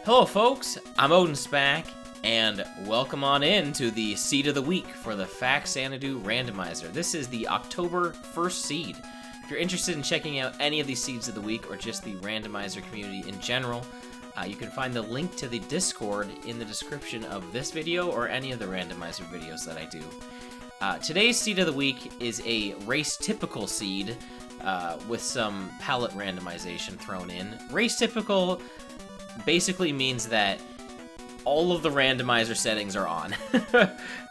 Hello folks, I'm OdinSpack, and welcome on in to the seed of the week for the Faxanadu Randumizer. This is the October 1st seed. If you're interested in checking out any of these seeds of the week, or just the randomizer community in general, you can find the link to the Discord in the description of this video or any of the randomizer videos that I do. Today's seed of the week is a race-typical seed with some palette randomization thrown in. Race-typical basically means that all of the randomizer settings are on.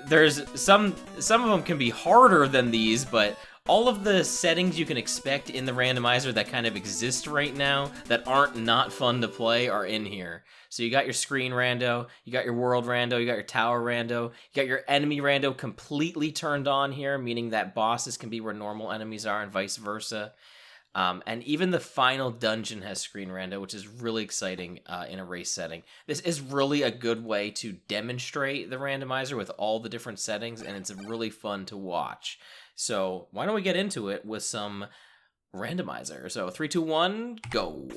There's some of them can be harder than these, but all of the settings you can expect in the randomizer that kind of exist right now that aren't not fun to play are in here. So you got your screen rando, you got your world rando, you got your tower rando, you got your enemy rando completely turned on here, meaning that bosses can be where normal enemies are and vice versa. And even the final dungeon has screen rando, which is really exciting in a race setting. This is really a good way to demonstrate the randomizer with all the different settings, and it's really fun to watch. So why don't we get into it with some randomizer? So 3, 2, 1, go.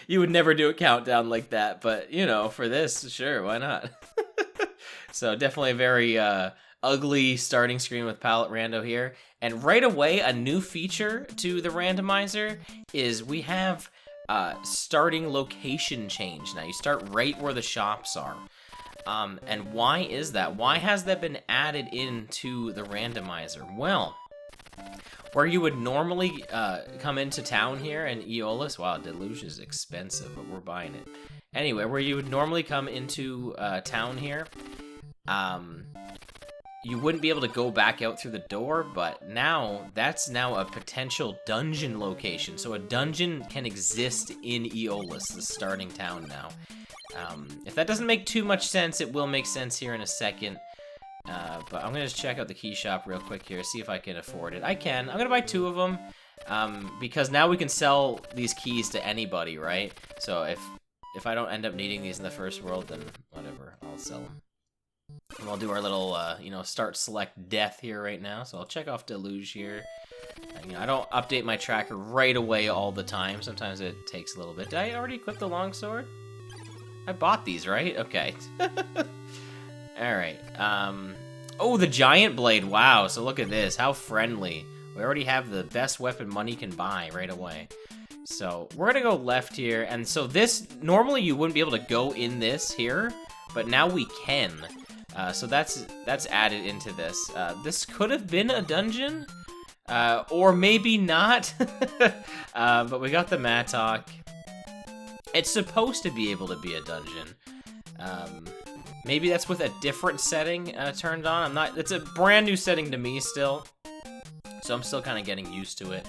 You would never do a countdown like that, but you know, for this, sure, why not? So definitely a very ugly starting screen with palette rando here. And right away, a new feature to the randomizer is we have starting location change. Now you start right where the shops are. And why is that? Why has that been added into the randomizer? Well, where you would normally come into town here in Aeolus, wow, Deluge is expensive, but we're buying it. Anyway, where you would normally come into town here, you wouldn't be able to go back out through the door, but that's now a potential dungeon location. So a dungeon can exist in Aeolus, the starting town now. If that doesn't make too much sense, it will make sense here in a second. But I'm gonna just check out the key shop real quick here, see if I can afford it. I can. I'm gonna buy 2 of them, because now we can sell these keys to anybody, right? So if I don't end up needing these in the first world, then whatever, I'll sell them. And we'll do our little, start select death here right now. So I'll check off Deluge here. And, I don't update my tracker right away all the time. Sometimes it takes a little bit. Did I already equip the longsword? I bought these, right? Okay. Alright. Oh, the giant blade. Wow. So look at this. How friendly. We already have the best weapon money can buy right away. So we're going to go left here. And so this, normally you wouldn't be able to go in this here, but now we can. So that's added into this. This could have been a dungeon, or maybe not. But we got the Mattock. It's supposed to be able to be a dungeon. Maybe that's with a different setting turned on. It's a brand new setting to me still, so I'm still kind of getting used to it.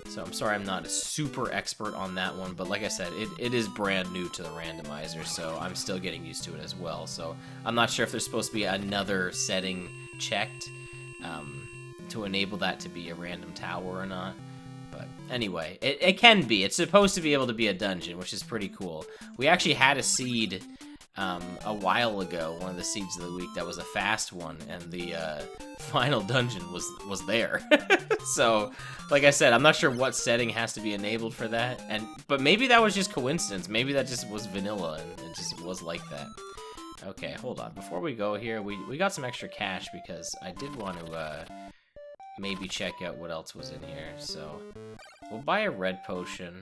So I'm sorry I'm not a super expert on that one, but like I said, it is brand new to the randomizer, so I'm still getting used to it as well. So I'm not sure if there's supposed to be another setting checked to enable that to be a random tower or not. But anyway, it can be. It's supposed to be able to be a dungeon, which is pretty cool. We actually had a seed a while ago, one of the seeds of the week that was a fast one, and the final dungeon was there. So, like I said, I'm not sure what setting has to be enabled for that, but maybe that was just coincidence. Maybe that just was vanilla and it just was like that. Okay, hold on. Before we go here, we got some extra cash because I did want to maybe check out what else was in here. So we'll buy a red potion.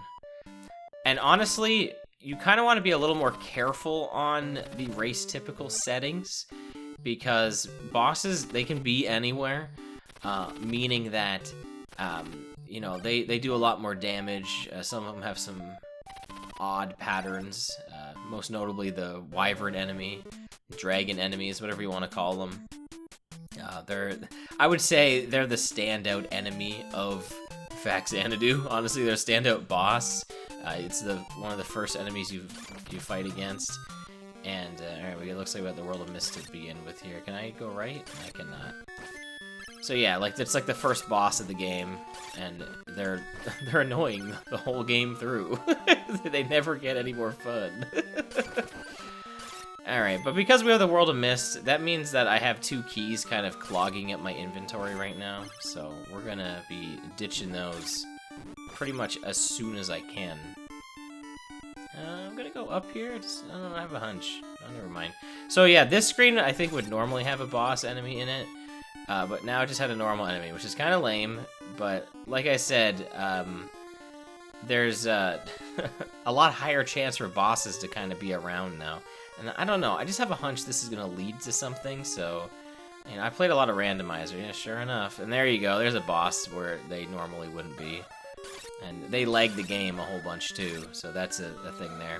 And honestly, you kind of want to be a little more careful on the race typical settings, because bosses, they can be anywhere, meaning that, they do a lot more damage. Some of them have some odd patterns, most notably the wyvern enemy, dragon enemies, whatever you want to call them. I would say they're the standout enemy of Faxanadu. Honestly, they're a standout boss. It's one of the first enemies you fight against. And alright, it looks like we have the World of Mist to begin with here. Can I go right? I cannot. So yeah, it's like the first boss of the game, and they're annoying the whole game through. They never get any more fun. Alright, but because we have the World of Mist, that means that I have 2 keys kind of clogging up my inventory right now. So we're gonna be ditching those pretty much as soon as I can. I'm gonna up here? I don't know, I have a hunch. Oh, never mind. So yeah, this screen I think would normally have a boss enemy in it, but now it just had a normal enemy, which is kind of lame. But like I said, there's a lot higher chance for bosses to kind of be around now. And I don't know, I just have a hunch this is gonna lead to something, so... You know, I played a lot of Randomizer, yeah, sure enough. And there you go, there's a boss where they normally wouldn't be. And they lag the game a whole bunch too, so that's a thing there.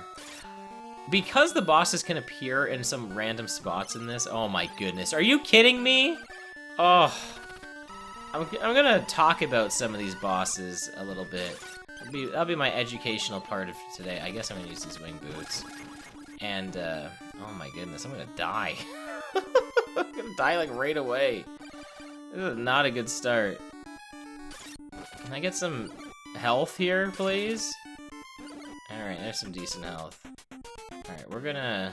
Because the bosses can appear in some random spots in this, oh my goodness, are you kidding me? Oh, I'm gonna talk about some of these bosses a little bit. That'll be my educational part of today. I guess I'm gonna use these wing boots. And, oh my goodness, I'm gonna die. I'm gonna die like right away. This is not a good start. Can I get some health here, please? Alright, there's some decent health. Alright, we're gonna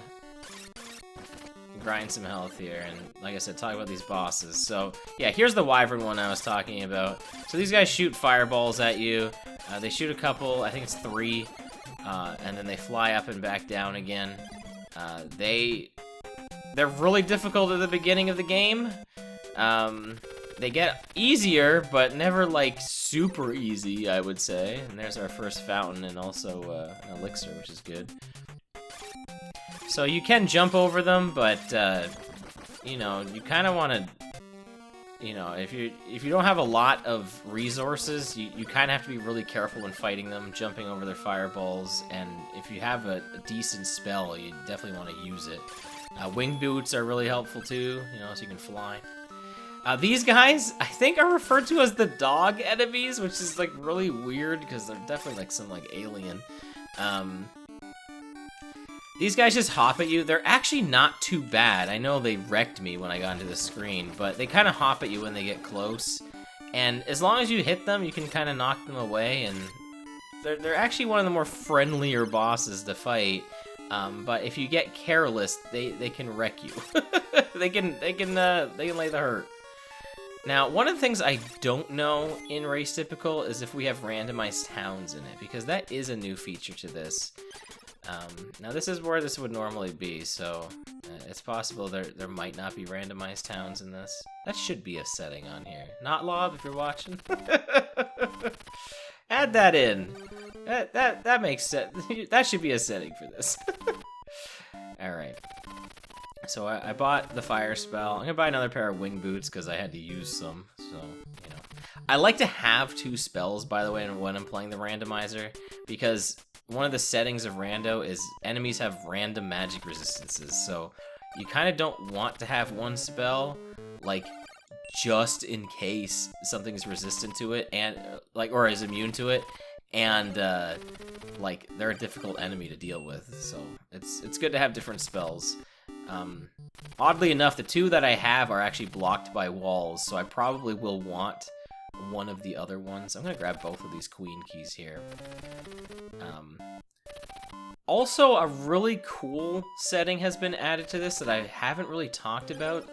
grind some health here and, like I said, talk about these bosses. So, yeah, here's the wyvern one I was talking about. So these guys shoot fireballs at you. They shoot a couple, I think it's 3, and then they fly up and back down again. They're really difficult at the beginning of the game. They get easier, but never, like, super easy, I would say. And there's our first fountain and also an elixir, which is good. So you can jump over them, but, you know, you kind of want to... You know, if you don't have a lot of resources, you kind of have to be really careful when fighting them, jumping over their fireballs, and if you have a decent spell, you definitely want to use it. Wing boots are really helpful too, you know, so you can fly. These guys, I think, are referred to as the dog enemies, which is like really weird because they're definitely like some like alien. These guys just hop at you. They're actually not too bad. I know they wrecked me when I got into the screen, but they kind of hop at you when they get close. And as long as you hit them, you can kind of knock them away, and they're actually one of the more friendlier bosses to fight. But if you get careless, they can wreck you. they can lay the hurt. Now, one of the things I don't know in Race Typical is if we have randomized towns in it, because that is a new feature to this. Now this is where this would normally be, so it's possible there might not be randomized towns in this. That should be a setting on here. Notlob, if you're watching. Add that in. That makes sense. That should be a setting for this. Alright. So I bought the fire spell. I'm gonna buy another pair of wing boots because I had to use some, so, you know. I like to have 2 spells, by the way, when I'm playing the randomizer, because one of the settings of Rando is enemies have random magic resistances, so you kind of don't want to have one spell, like, just in case something's resistant to it, and, like, or is immune to it, and, like, they're a difficult enemy to deal with, so it's good to have different spells. Oddly enough, the 2 that I have are actually blocked by walls, so I probably will want one of the other ones. I'm gonna grab both of these queen keys here. Also, a really cool setting has been added to this that I haven't really talked about.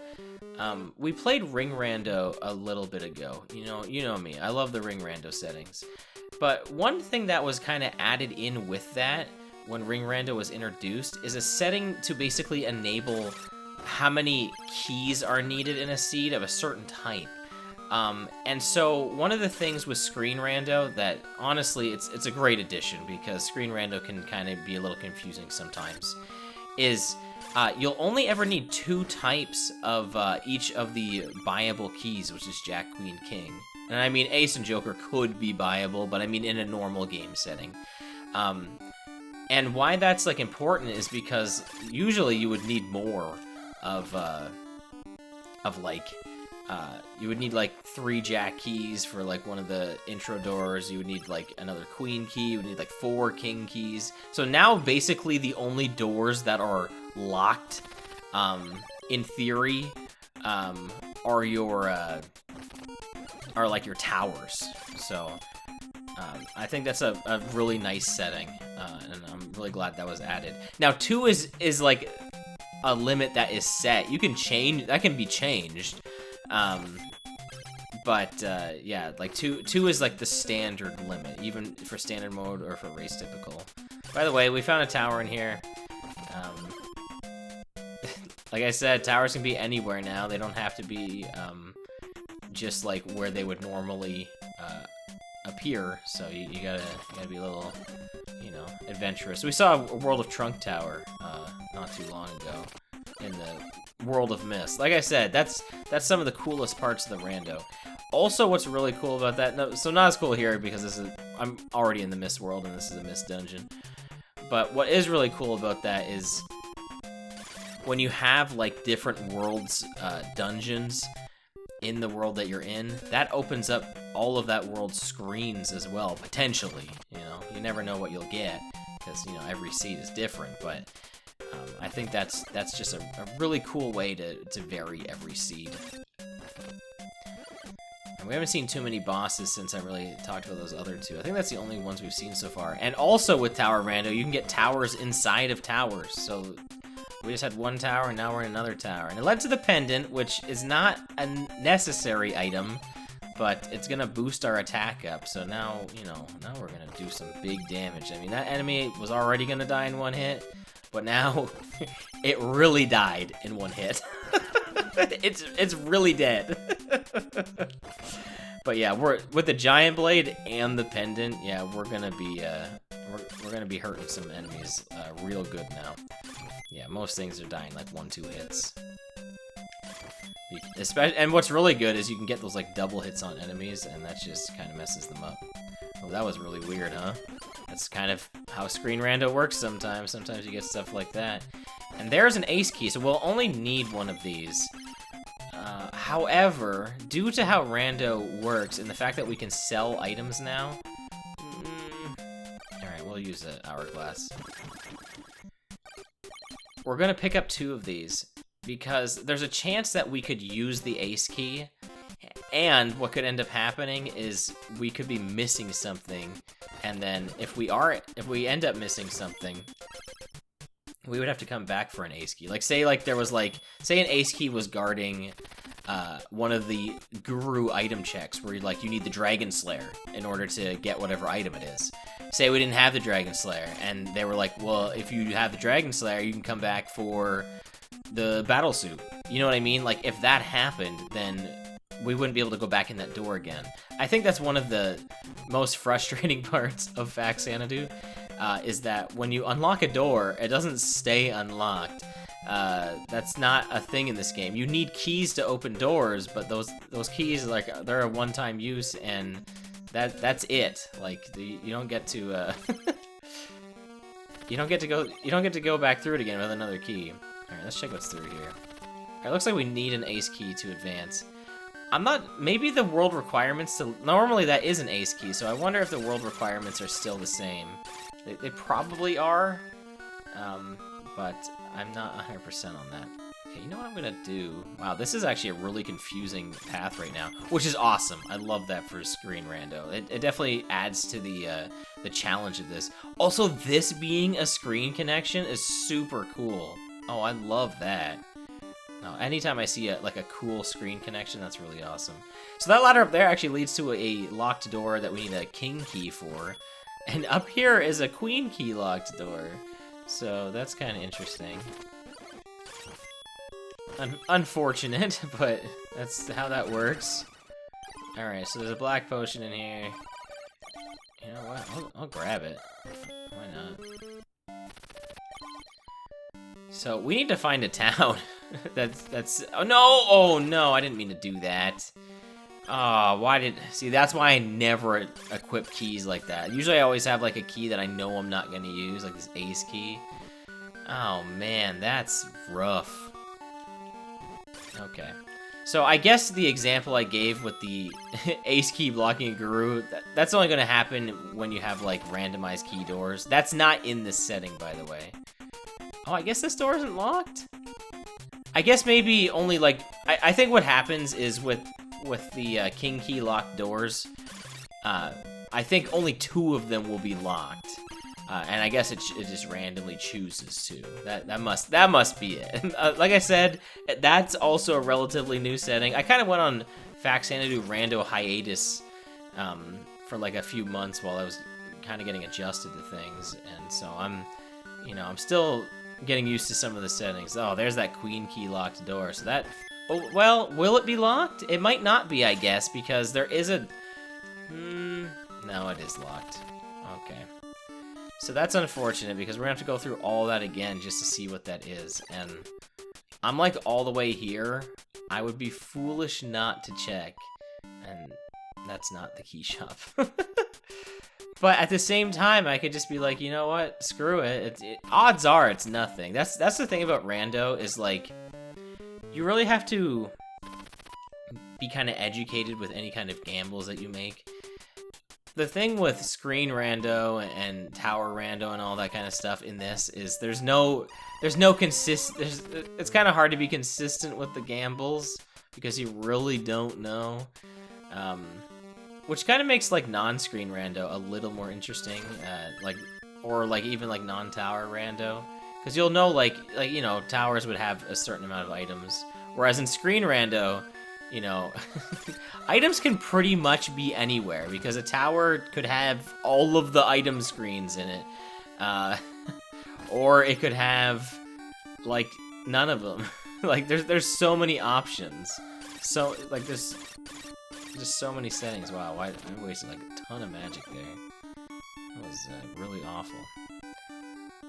We played Ring Rando a little bit ago. You know me. I love the Ring Rando settings. But one thing that was kind of added in with that when Ring Rando was introduced is a setting to basically enable how many keys are needed in a seed of a certain type. And so one of the things with Screen Rando that, honestly, it's a great addition because Screen Rando can kind of be a little confusing sometimes, is you'll only ever need 2 types of each of the buyable keys, which is Jack, Queen, King. And I mean, Ace and Joker could be buyable, but I mean in a normal game setting. And why that's like important is because usually you would need more of like, you would need like 3 Jack keys for like one of the intro doors. You would need like another Queen key. You would need like 4 King keys. So now basically the only doors that are locked, in theory, are your are like your towers. So I think that's a really nice setting, and I'm really glad that was added. Now 2 is like a limit that is set. You can change, that can be changed. But yeah, like two is like the standard limit, even for standard mode or for race typical. By the way, we found a tower in here. Like I said, towers can be anywhere now. They don't have to be just like where they would normally appear. So you gotta be a little, you know, adventurous. We saw a World of Trunk tower not too long ago in the World of Mist. Like I said, that's some of the coolest parts of the rando. Also, what's really cool about that, so not as cool here because I'm already in the Mist world and this is a Mist dungeon. But what is really cool about that is when you have like different worlds, dungeons in the world that you're in, that opens up all of that world's screens as well, potentially. You know, you never know what you'll get because, you know, every seed is different. But I think that's just a really cool way to vary every seed. And we haven't seen too many bosses since I really talked about those other two. I think that's the only ones we've seen so far. And also with Tower Rando, you can get towers inside of towers. So we just had one tower, and now we're in another tower. And it led to the pendant, which is not a necessary item, but it's gonna boost our attack up. So now, you know, now we're gonna do some big damage. I mean, that enemy was already gonna die in one hit, but now it really died in one hit. It's really dead. But yeah, we're with the giant blade and the pendant. Yeah, we're gonna be we're gonna be hurting some enemies real good now. Yeah, most things are dying like 1-2 hits. And what's really good is you can get those like double hits on enemies, and that just kind of messes them up. Oh, that was really weird, huh? That's kind of how Screen Rando works sometimes. Sometimes you get stuff like that. And there's an ace key, so we'll only need one of these. However, due to how Rando works and the fact that we can sell items now... Alright, we'll use an hourglass. We're gonna pick up 2 of these because there's a chance that we could use the ace key, and what could end up happening is we could be missing something, and then if we end up missing something, we would have to come back for an ace key. Like say there was say an ace key was guarding one of the guru item checks where you need the Dragon Slayer in order to get whatever item it is. Say we didn't have the Dragon Slayer, and they were like, well, if you have the Dragon Slayer, you can come back for the battle suit. You know what I mean? Like, if that happened, then we wouldn't be able to go back in that door again. I think that's one of the most frustrating parts of Faxanadu, is that when you unlock a door, it doesn't stay unlocked. That's not a thing in this game. You need keys to open doors, but those keys, like, they're a one-time use, and that's it. Like, you don't get to you don't get to go back through it again with another key. All right, let's check what's through here. All right, looks like we need an ace key to advance. Maybe the world requirements normally that is an ace key, so I wonder if the world requirements are still the same. They probably are, but I'm not 100% on that. Okay, you know what I'm gonna do? Wow, this is actually a really confusing path right now, which is awesome. I love that for Screen Rando. It definitely adds to the challenge of this. Also, this being a screen connection is super cool. Oh, I love that. No, anytime I see a cool screen connection, that's really awesome. So that ladder up there actually leads to a locked door that we need a king key for. And up here is a queen key locked door. So that's kind of interesting. Unfortunate, but that's how that works. Alright, so there's a black potion in here. You know what? I'll grab it. Why not? So we need to find a town. Oh no, I didn't mean to do that. See, that's why I never equip keys like that. Usually I always have like a key that I know I'm not gonna use, like this ace key. Oh man, that's rough. Okay. So I guess the example I gave with the ace key blocking a guru, that's only gonna happen when you have like randomized key doors. That's not in this setting, by the way. Oh, I guess this door isn't locked? I guess maybe only like, I think what happens is with the king key locked doors, I think only 2 of them will be locked. And I guess it just randomly chooses to. That must be it. Like I said, that's also a relatively new setting. I kind of went on Faxanadu Rando hiatus for like a few months while I was kind of getting adjusted to things, and so I'm still getting used to some of the settings. Oh, there's that queen key locked door. So that, oh, well, will it be locked? It might not be, I guess, because there is a. No, it is locked. Okay. So that's unfortunate because we're gonna have to go through all that again just to see what that is. And I'm like all the way here. I would be foolish not to check. And that's not the key shop. But at the same time, I could just be like, you know what? Screw it. Odds are it's nothing. That's the thing about Rando is like, you really have to be kind of educated with any kind of gambles that you make. The thing with screen rando and tower rando and all that kind of stuff in this is there's no it's kind of hard to be consistent with the gambles because you really don't know. Which kind of makes like non-screen rando a little more interesting, or even like non-tower rando, because you'll know like you know, towers would have a certain amount of items, whereas in screen rando, you know, items can pretty much be anywhere because a tower could have all of the item screens in it, or it could have like none of them. Like there's so many options, so like there's just so many settings. Wow, I wasted like a ton of magic there. That was really awful.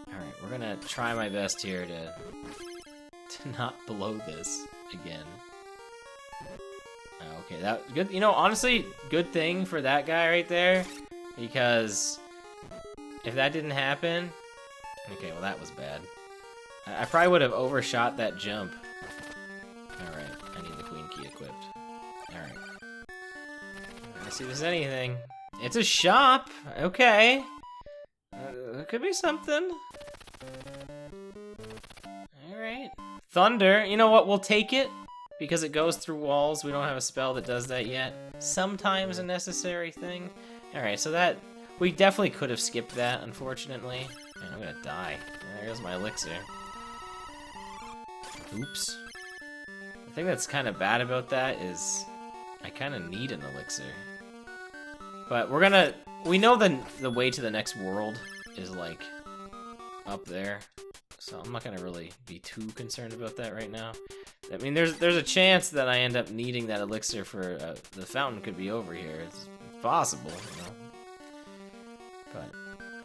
Alright, we're gonna try my best here to not blow this again. Okay, that good. You know, honestly, good thing for that guy right there, because if that didn't happen, okay, well that was bad. I probably would have overshot that jump. Alright, I need the queen key equipped. Alright. Let's see if there's anything. It's a shop! Okay. It could be something. Alright. Thunder. You know what? We'll take it. Because it goes through walls. We don't have a spell that does that yet. Sometimes a necessary thing. Alright, so that... We definitely could have skipped that, unfortunately. Man, I'm gonna die. There's my elixir. Oops. The thing that's kind of bad about that is I kind of need an elixir. But we're gonna... We know the way to the next world is, like, up there. So I'm not gonna really be too concerned about that right now. I mean, there's a chance that I end up needing that elixir for... the fountain could be over here. It's possible, you know. But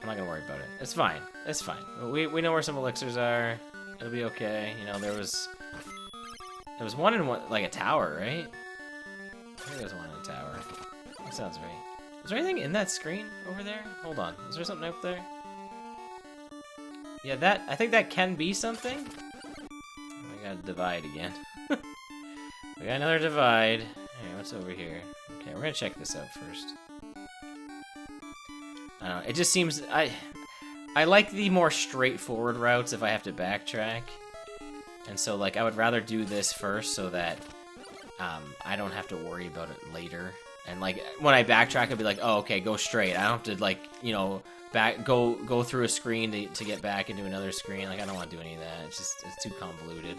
I'm not gonna worry about it. It's fine. It's fine. We know where some elixirs are. It'll be okay. You know, there was one in like a tower, right? I think there was one in a tower. That sounds right. Is there anything in that screen over there? Hold on. Is there something up there? Yeah, I think that can be something. We got a divide again. We got another divide. Hey, what's over here? Okay, we're gonna check this out first. I don't know, it just seems... I like the more straightforward routes if I have to backtrack. And so, like, I would rather do this first so that I don't have to worry about it later. And, like, when I backtrack, I'd be like, oh, okay, go straight. I don't have to, like, you know, go through a screen to get back into another screen. Like, I don't want to do any of that. It's too convoluted.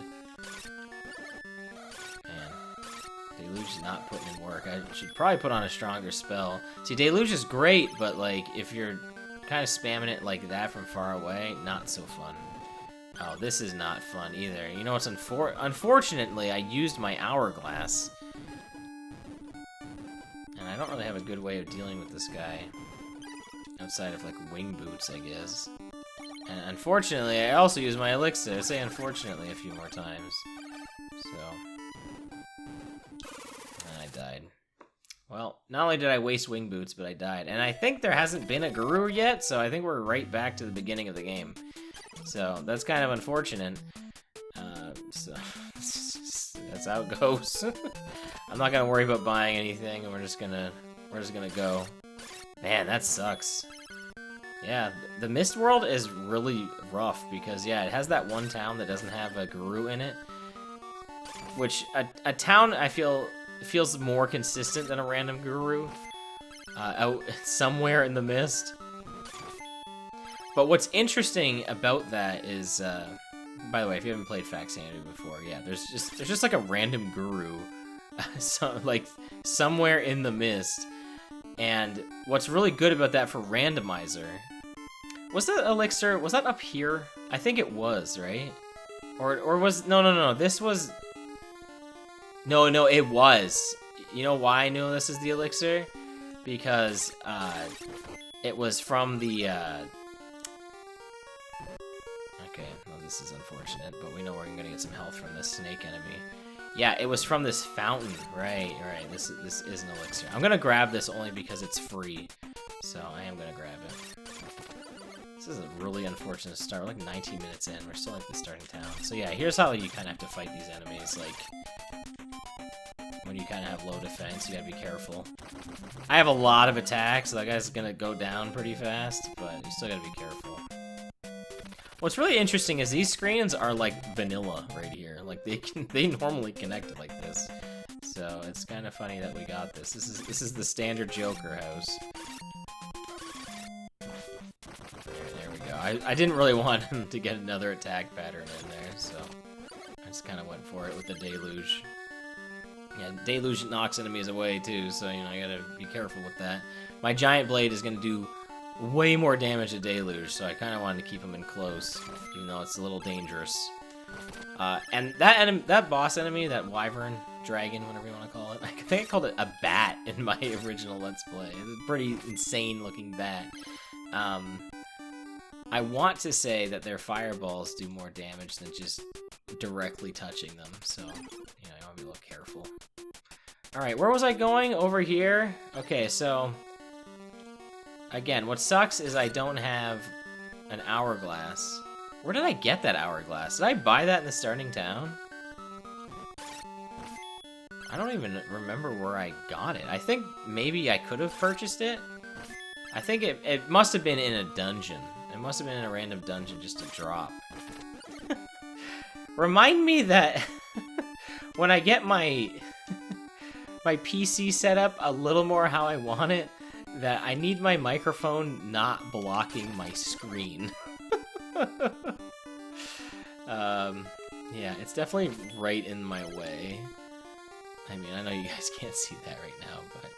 Man, Deluge is not putting in work. I should probably put on a stronger spell. See, Deluge is great, but, like, if you're kind of spamming it like that from far away, not so fun. Oh, this is not fun either. You know what's unfortunately, I used my hourglass. And I don't really have a good way of dealing with this guy. Outside of, like, wing boots, I guess. And unfortunately, I also used my elixir. I say unfortunately a few more times. So... And I died. Well, not only did I waste wing boots, but I died. And I think there hasn't been a guru yet, so I think we're right back to the beginning of the game. So, that's kind of unfortunate. So, that's how it goes. I'm not gonna worry about buying anything, and we're just gonna go. Man, that sucks. Yeah, the Mist World is really rough, because, yeah, it has that one town that doesn't have a guru in it. Which, a town, I feel... feels more consistent than a random guru out somewhere in the mist. But what's interesting about that is, by the way, if you haven't played Faxanadu before, yeah, there's just like a random guru, like somewhere in the mist. And what's really good about that for Randomizer, was that elixir, was that up here? I think it was, right? Or was, no, this was, no, it was. You know why I know this is the elixir? Because, it was from the, okay, well, this is unfortunate, but we know we're gonna get some health from this snake enemy. Yeah, it was from this fountain. Right. This is an elixir. I'm gonna grab this only because it's free, so I am gonna grab it. This is a really unfortunate start. We're like 19 minutes in. We're still like the starting town. So yeah, here's how you kind of have to fight these enemies. Like, when you kind of have low defense, you gotta be careful. I have a lot of attacks, so that guy's gonna go down pretty fast, but you still gotta be careful. What's really interesting is these screens are like vanilla right here. Like they normally connect like this. So it's kind of funny that we got this. This is the standard Joker house. There we go. I didn't really want him to get another attack pattern in there, so I just kind of went for it with the deluge. Yeah, deluge knocks enemies away too, so you know I gotta be careful with that. My giant blade is gonna do way more damage to deluge, so I kind of wanted to keep him in close, even though it's a little dangerous. And that boss enemy, that wyvern dragon, whatever you want to call it, I think I called it a bat in my original Let's Play. It's a pretty insane looking bat. I want to say that their fireballs do more damage than just directly touching them, so you know, I want to be a little careful. Alright, where was I going? Over here? Okay, so again, what sucks is I don't have an hourglass. Where did I get that hourglass? Did I buy that in the starting town? I don't even remember where I got it. I think maybe I could have purchased it. I think it must have been in a dungeon. It must have been in a random dungeon just to drop. Remind me that when I get my my PC set up a little more how I want it, that I need my microphone not blocking my screen. Yeah, it's definitely right in my way. I mean, I know you guys can't see that right now, but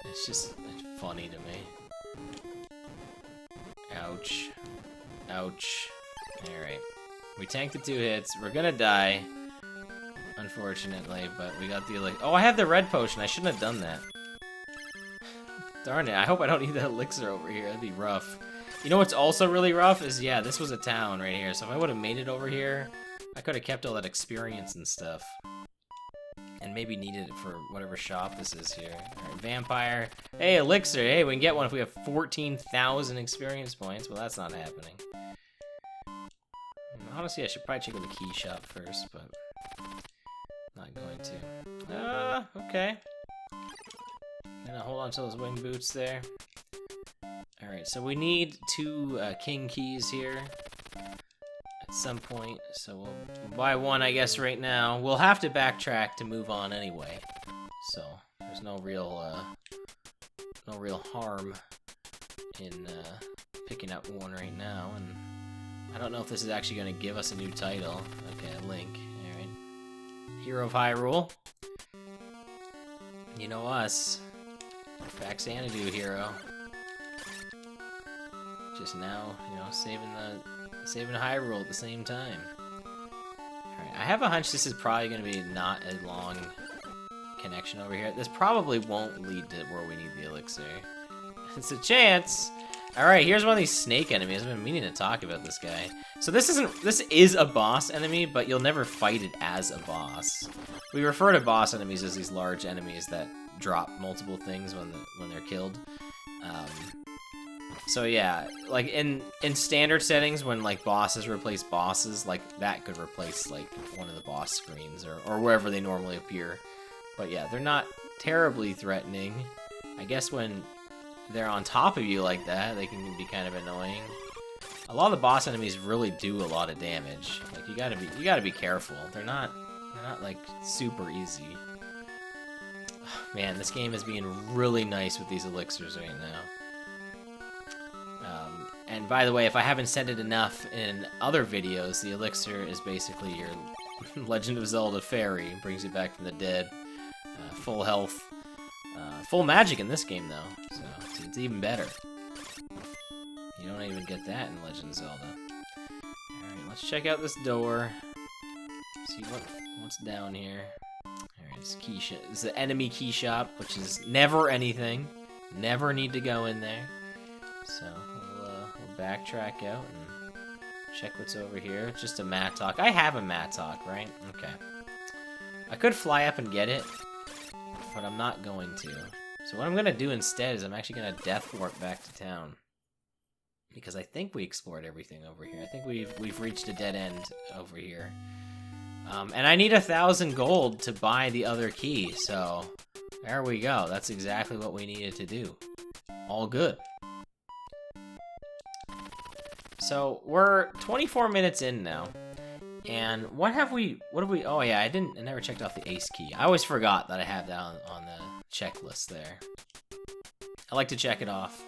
it's just funny to me. Ouch. Ouch. Alright. We tanked the 2 hits. We're gonna die, unfortunately, but we got the elixir. Oh, I have the red potion. I shouldn't have done that. Darn it, I hope I don't need that elixir over here. That'd be rough. You know what's also really rough is, yeah, this was a town right here. So if I would have made it over here, I could have kept all that experience and stuff. And maybe needed it for whatever shop this is here. Alright, vampire. Hey, elixir. Hey, we can get one if we have 14,000 experience points. Well, that's not happening. Honestly, I should probably check with the key shop first, but not going to. Okay. Gonna hold on to those wing boots there. Alright, so we need 2 king keys here at some point, so we'll buy 1, I guess, right now. We'll have to backtrack to move on anyway, so there's no real harm in picking up 1 right now, and I don't know if this is actually going to give us a new title. Okay, Link. Alright. Hero of Hyrule. You know us. Faxanadu hero. Just now, you know, saving Hyrule at the same time. Alright, I have a hunch this is probably going to be not a long connection over here. This probably won't lead to where we need the elixir. It's a chance! Alright, here's one of these snake enemies. I've been meaning to talk about this guy. So this is a boss enemy, but you'll never fight it as a boss. We refer to boss enemies as these large enemies that drop multiple things when they're killed. So yeah, like in standard settings, when like bosses replace bosses, like that could replace like one of the boss screens or wherever they normally appear. But yeah, they're not terribly threatening. I guess when they're on top of you like that, they can be kind of annoying. A lot of the boss enemies really do a lot of damage. Like you gotta be careful. They're not like super easy. Man, this game is being really nice with these elixirs right now. And by the way, if I haven't said it enough in other videos, the elixir is basically your Legend of Zelda fairy. It brings you back from the dead. Full health. Full magic in this game, though. So it's even better. You don't even get that in Legend of Zelda. Alright, let's check out this door. See what's down here. Alright, it's key shop. It's the enemy key shop, which is never anything. Never need to go in there. So we'll backtrack out and check what's over here. It's just a Mattock. I have a Mattock, right? Okay. I could fly up and get it, but I'm not going to. So what I'm gonna do instead is I'm actually gonna death warp back to town. Because I think we explored everything over here. I think we've reached a dead end over here. And I need 1,000 gold to buy the other key, so there we go. That's exactly what we needed to do. All good. So we're 24 minutes in now. And what have we, oh yeah, I never checked off the ace key. I always forgot that I had that on the checklist there. I like to check it off.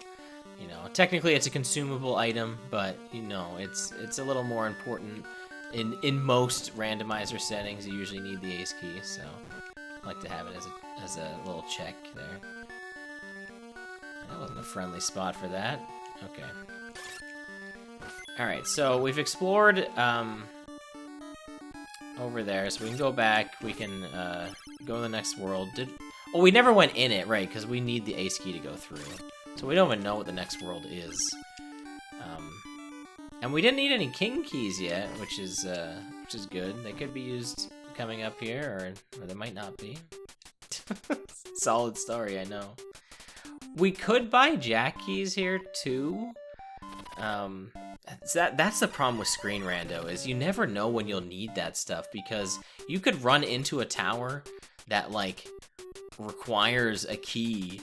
You know, technically it's a consumable item, but you know, it's a little more important. In most randomizer settings, you usually need the ace key, so I like to have it as a little check there. That wasn't a friendly spot for that. Okay. Alright, so we've explored over there, so we can go back, we can go to the next world. Oh, we never went in it, right, because we need the ace key to go through. So we don't even know what the next world is. And we didn't need any king keys yet, which is good. They could be used coming up here, or they might not be. Solid story, I know. We could buy jack keys here too. That's the problem with screen rando, is you never know when you'll need that stuff, because you could run into a tower that like requires a key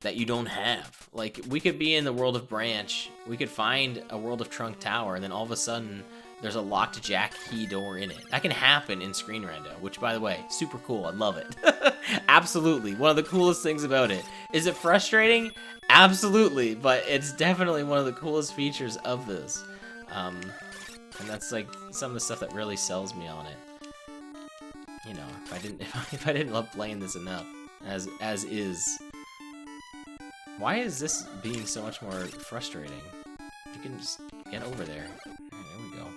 that you don't have. Like, we could be in the world of Branch, we could find a World of Trunk tower, and then all of a sudden there's a locked jack key door in it. That can happen in screen rando, which, by the way, super cool. I love it. Absolutely. One of the coolest things about it. Is it frustrating? Absolutely, but it's definitely one of the coolest features of this. And that's like some of the stuff that really sells me on it. You know, if I didn't love playing this enough, as is. Why is this being so much more frustrating? You can just get over there. There we go.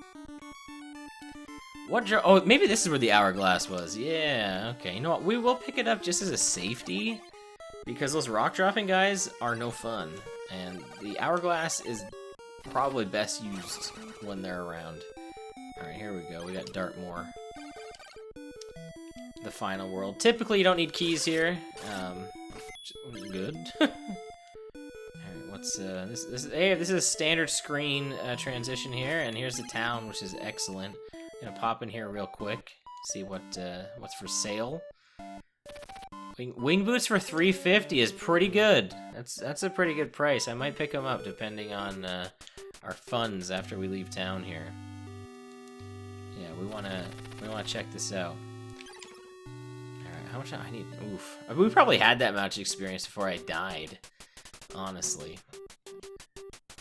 Oh, maybe this is where the hourglass was. Yeah, okay. You know what? We will pick it up just as a safety, because those rock dropping guys are no fun, and the hourglass is probably best used when they're around. Alright, here we go. We got Dartmoor. The final world. Typically, you don't need keys here. Good. Alright, what's this? Hey, this is a standard screen transition here, and here's the town, which is excellent. I'm gonna pop in here real quick, see what's for sale. Wing boots for 350 is pretty good. That's a pretty good price. I might pick them up depending on our funds after we leave town here. Yeah, we wanna check this out. How much I need? Oof. We probably had that much experience before I died, honestly.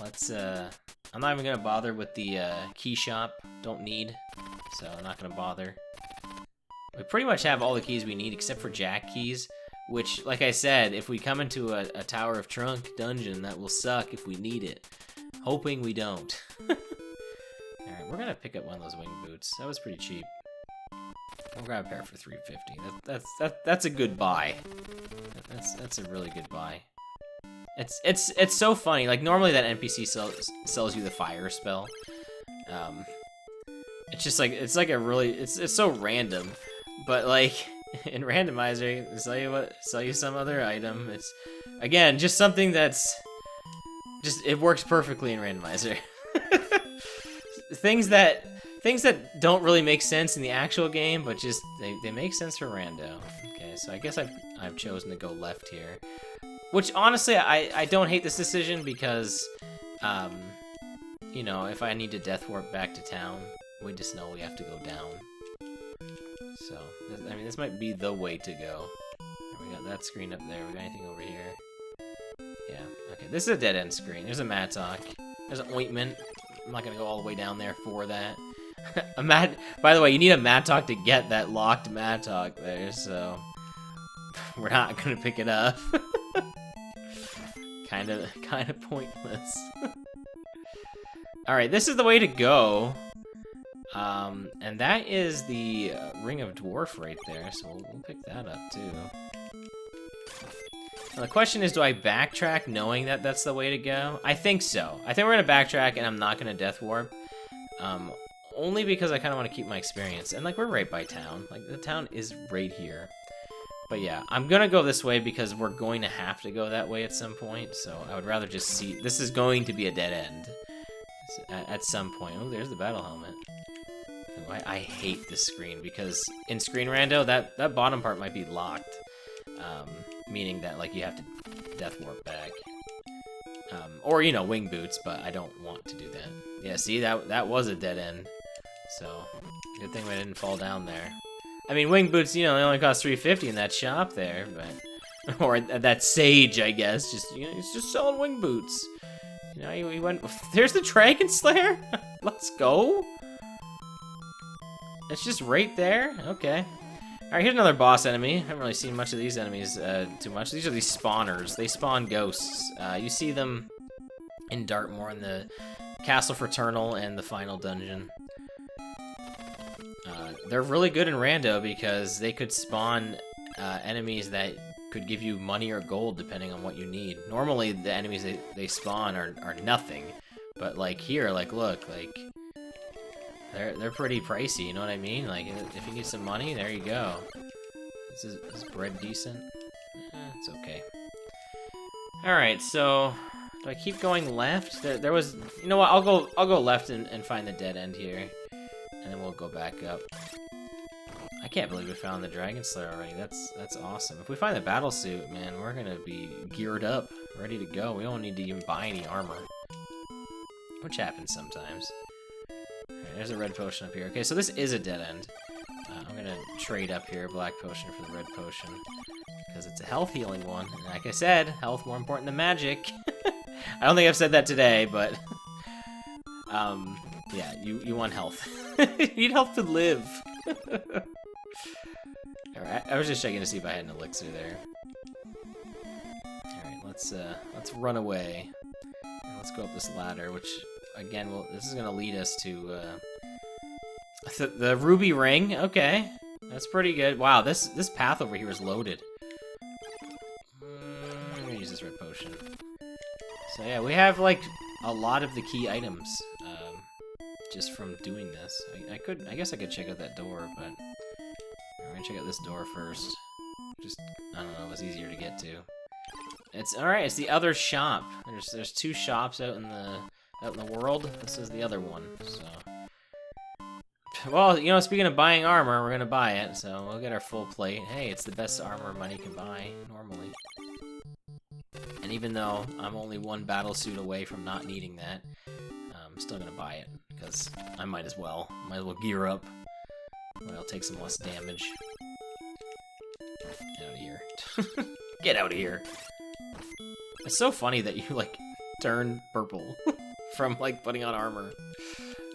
Let's, I'm not even gonna bother with the key shop. Don't need, so I'm not gonna bother. We pretty much have all the keys we need except for jack keys, which, like I said, if we come into a Tower of Trunk dungeon, that will suck if we need it. Hoping we don't. Alright, we're gonna pick up one of those wing boots. That was pretty cheap. I'll grab a pair for 350. That's a good buy. That's a really good buy. It's so funny. Like, normally that NPC sells you the fire spell. It's just like it's so random. But like in Randomizer, sell you some other item. It's again just something that's it works perfectly in Randomizer. Things that don't really make sense in the actual game, but just they make sense for rando. Okay, so I guess I've chosen to go left here, which honestly I don't hate this decision because you know, if I need to death warp back to town, we just know we have to go down. So I mean, this might be the way to go. We got that screen up there. We got anything over here? Yeah. Okay, this is a dead-end screen. There's a mattock. There's an ointment. I'm not gonna go all the way down there for that. By the way, you need a mattock to get that locked mattock there, so we're not gonna pick it up. kind of pointless. All right, this is the way to go. And that is the Ring of Dwarf right there, so we'll pick that up too. Now the question is, do I backtrack knowing that that's the way to go? I think so. I think we're gonna backtrack, and I'm not gonna death warp. Only because I kind of want to keep my experience. And like, we're right by town. Like, the town is right here. But yeah, I'm gonna go this way because we're going to have to go that way at some point. So I would rather just see. This is going to be a dead end at some point. Oh, there's the battle helmet. I hate this screen because in Screen Rando, that bottom part might be locked, meaning that like you have to death warp back, or you know, wing boots. But I don't want to do that. Yeah, see, that was a dead end, so good thing we didn't fall down there. I mean, wing boots, you know, they only cost $3.50 in that shop there, but or that sage, I guess. Just, you know, he's just selling wing boots. You know, he went. There's the Dragon Slayer. Let's go. It's just right there? Okay. Alright, here's another boss enemy. I haven't really seen much of these enemies too much. These are these spawners. They spawn ghosts. You see them in Dartmoor in the Castle Fraternal and the final dungeon. They're really good in Rando because they could spawn enemies that could give you money or gold depending on what you need. Normally, the enemies they spawn are nothing. But like here, like look, like... They're pretty pricey, you know what I mean? Like, if you need some money, there you go. Is bread decent? It's okay. Alright, so... Do I keep going left? There was... You know what, I'll go left and find the dead end here. And then we'll go back up. I can't believe we found the Dragon Slayer already. That's awesome. If we find the battle suit, man, we're gonna be geared up, ready to go. We don't need to even buy any armor. Which happens sometimes. There's a red potion up here. Okay, so this is a dead end. I'm gonna trade up here, black potion for the red potion, because it's a health healing one. And like I said, health more important than magic. I don't think I've said that today, but yeah, you want health. You need health to live. All right, I was just checking to see if I had an elixir there. All right, let's run away. And let's go up this ladder, which. Again, this is gonna lead us to the ruby ring. Okay, that's pretty good. Wow, this path over here is loaded. I'm gonna use this red potion. So yeah, we have like a lot of the key items just from doing this. I guess I could check out that door, but I'm gonna check out this door first. Just I don't know, it's easier to get to. It's all right. It's the other shop. There's two shops out in the world. This is the other one, so... Well, you know, speaking of buying armor, we're gonna buy it, so we'll get our full plate. Hey, it's the best armor money can buy, normally. And even though I'm only one battle suit away from not needing that, I'm still gonna buy it, because I might as well. Might as well gear up. I'll take some less damage. Get out of here. Get out of here. It's so funny that you, like, turn purple. From like putting on armor.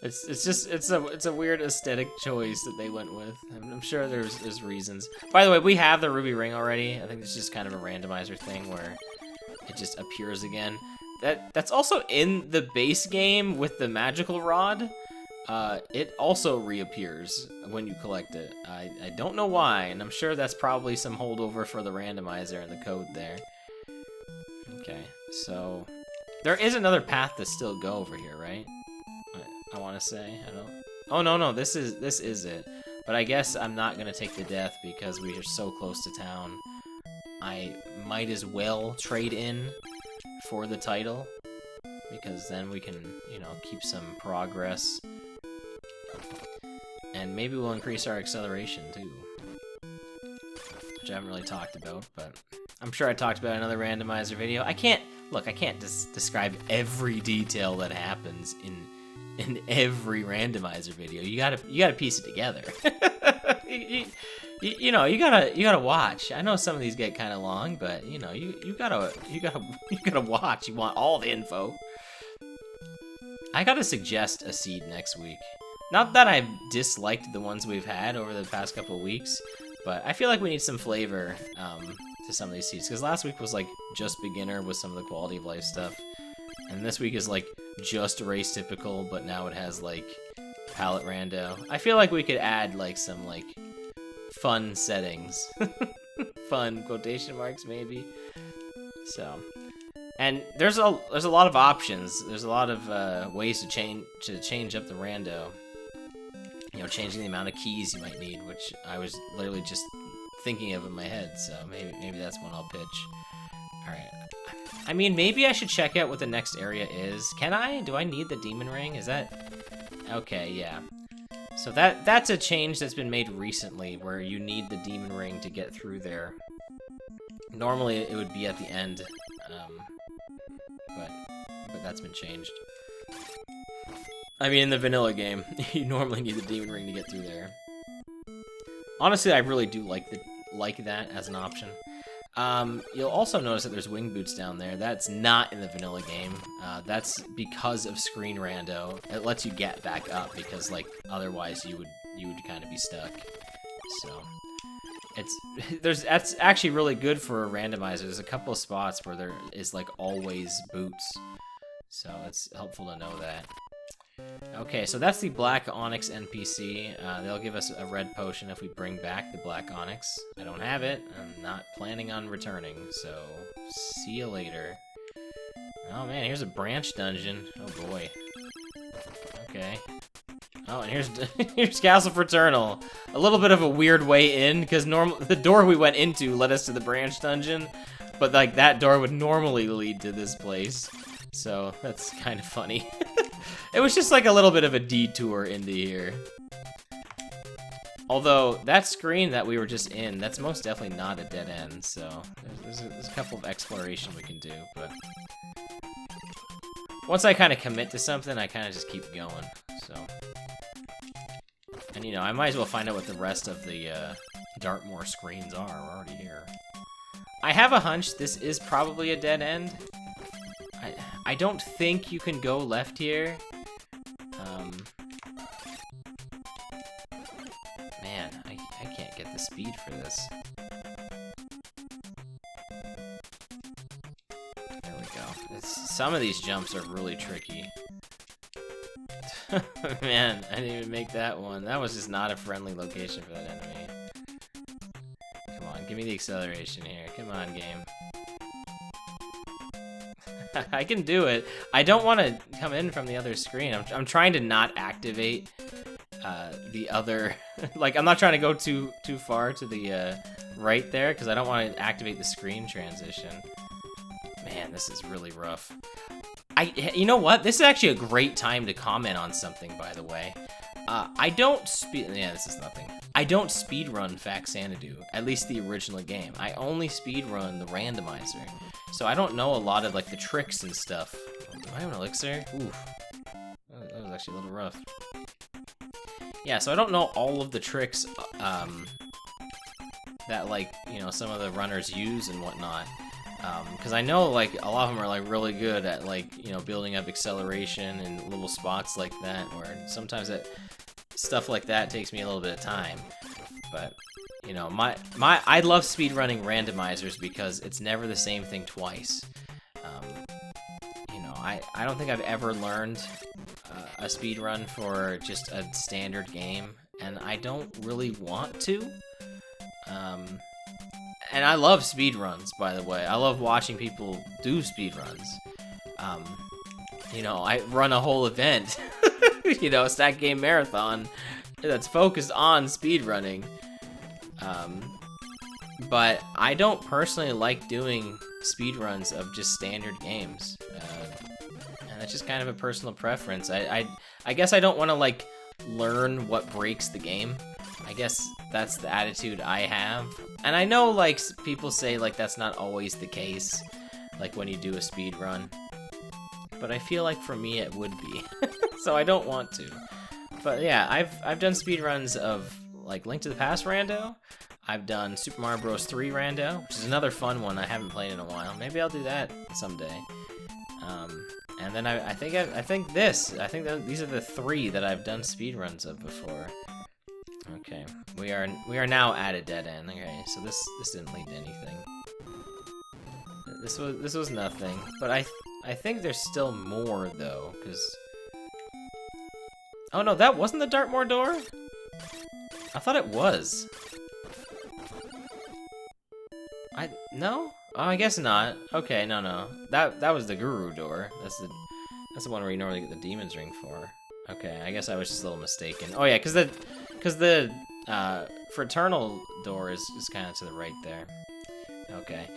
It's a weird aesthetic choice that they went with. I'm sure there's reasons. By the way, we have the ruby ring already. I think it's just kind of a randomizer thing where it just appears again. That's also in the base game with the magical rod. It also reappears when you collect it. I don't know why, and I'm sure that's probably some holdover for the randomizer and the code there. Okay, so there is another path to still go over here, right? I want to say. I don't. Oh no, this is it. But I guess I'm not gonna take the death because we are so close to town. I might as well trade in for the title because then we can, you know, keep some progress. And maybe we'll increase our acceleration too, which I haven't really talked about, but I'm sure I talked about in another randomizer video. I can't describe every detail that happens in every randomizer video. You gotta piece it together. You know, you gotta watch. I know some of these get kind of long, but you know, you gotta watch. You want all the info. I gotta suggest a seed next week. Not that I've disliked the ones we've had over the past couple of weeks, but I feel like we need some flavor to some of these seeds. Because last week was like just beginner with some of the quality of life stuff, and this week is like just race typical, but now it has like palette rando. I feel like we could add like some like fun settings, fun quotation marks maybe. So. And there's a lot of options. There's a lot of ways to change up the rando. You know, changing the amount of keys you might need, which I was literally just thinking of in my head. So maybe that's one I'll pitch. All right. I mean, maybe I should check out what the next area is. Can I? Do I need the demon ring? Is that okay? Yeah. So that's a change that's been made recently, where you need the demon ring to get through there. Normally, it would be at the end. But that's been changed. I mean, in the vanilla game, you normally need the demon ring to get through there. Honestly, I really do like that as an option. You'll also notice that there's wing boots down there. That's not in the vanilla game. That's because of screen rando. It lets you get back up because, like, otherwise you would kind of be stuck. So. That's actually really good for a randomizer. There's a couple of spots where there is like always boots, so it's helpful to know that. Okay, so that's the black onyx NPC. They'll give us a red potion if we bring back the black onyx. I don't have it. I'm not planning on returning, so see you later. Oh man, here's a branch dungeon. Oh boy. Okay. Oh, and here's Castle Fraternal. A little bit of a weird way in, because the door we went into led us to the branch dungeon, but like that door would normally lead to this place. So that's kind of funny. It was just like a little bit of a detour into here. Although that screen that we were just in, that's most definitely not a dead end. So there's a couple of exploration we can do, but once I kind of commit to something, I kind of just keep going. So. And, you know, I might as well find out what the rest of the Dartmoor screens are. We're already here. I have a hunch this is probably a dead end. I don't think you can go left here. Man, I can't get the speed for this. There we go. Some of these jumps are really tricky. Man, I didn't even make that one. That was just not a friendly location for that enemy. Come on, give me the acceleration here. Come on, game. I can do it. I don't want to come in from the other screen. I'm trying to not activate the other... like, I'm not trying to go too far to the right there, because I don't want to activate the screen transition. Man, this is really rough. You know what? This is actually a great time to comment on something, by the way. I don't yeah, this is nothing. I don't speedrun Faxanadu, at least the original game. I only speedrun the randomizer. So I don't know a lot of, like, the tricks and stuff. Do I have an elixir? Oof. That was actually a little rough. Yeah, so I don't know all of the tricks, that, like, you know, some of the runners use and whatnot. Because I know, like, a lot of them are, like, really good at, like, you know, building up acceleration in little spots like that, where sometimes stuff like that takes me a little bit of time. But, you know, I love speedrunning randomizers because it's never the same thing twice. You know, I don't think I've ever learned a speedrun for just a standard game, and I don't really want to. And I love speedruns, by the way. I love watching people do speedruns. You know, I run a whole event, you know, a Stack Game Marathon that's focused on speedrunning. But I don't personally like doing speedruns of just standard games. And that's just kind of a personal preference. I guess I don't want to, like, learn what breaks the game. I guess that's the attitude I have. And I know, like, people say, like, that's not always the case, like, when you do a speed run. But I feel like for me it would be. So I don't want to. But yeah, I've done speed runs of, like, Link to the Past rando. I've done Super Mario Bros. 3 Rando, which is another fun one I haven't played in a while. Maybe I'll do that someday. And then I think these are the 3 that I've done speedruns of before. Okay, we are now at a dead end. Okay, so this didn't lead to anything. This was nothing, but I think there's still more though, because oh no, that wasn't the Dartmoor door? I thought it was. No? Oh, I guess not. Okay, no. That was the Guru door. That's the one where you normally get the Demon's Ring for. Okay, I guess I was just a little mistaken. Oh yeah, because the Fraternal door is kind of to the right there. Okay.